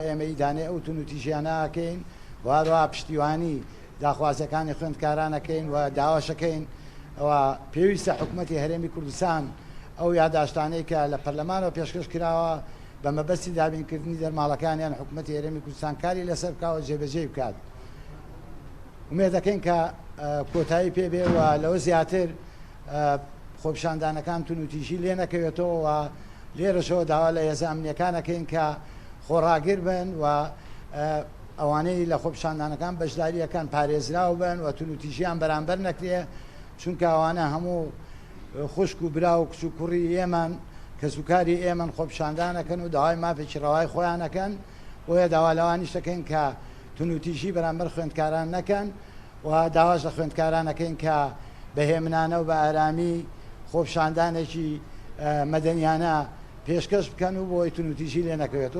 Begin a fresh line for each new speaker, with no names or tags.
ئێمە ئیدانێ ئەو تونوتیژیانەکەین وهروە پشتیوانی داخوازەکانی خوێندکارانەکەین و داواشەکەین ئەوە پێویستە حکوومەتی هەرێمی کوردستان ئەو یادداشتانەی کە لە پەرلەمانەوە پێشکەش کراوە بە مەبەستی دابینکردنی دەرماڵەکانیان حکوومەتی هەرێمی کوردستان کاری لەسەر بکاوە جێبەجێ بکات. ومێ دەکەین کە کۆتایی پێبێ و لەوە زیاتر خۆپیشاندانەکان تونوتیژی لێ نەکەوێتەوە و لێرەشەوە داوا لە هێزە ئەمنیەکانەکەین کە خۆڕاگر بن و ئەوانەی لە خۆپیشاندانەکان بەشداریەکان پارێزراو بن و تونوتیژیان بەرامبەر نەکرێ، چونکە ئەوانە هەموو خوشک و برا و کچ و کوڕی ئێمەن کە سوکاری ئێمەن خۆپیشاندانەکەن و داوای مافێکی ڕەوای خۆیانەکەن بۆیە داوا لەوانیش دەکەین کە تونوتیژی بەرامبەر خوێندکاران نەکەن و داواش لە خوێندکارانەکەین کە بەهێمنانە و بە ئارامی خۆپیشاندانێکی مەدەنیانە پێشکەش بکەن و بۆی تونوتیژی لێ نەکەوێت.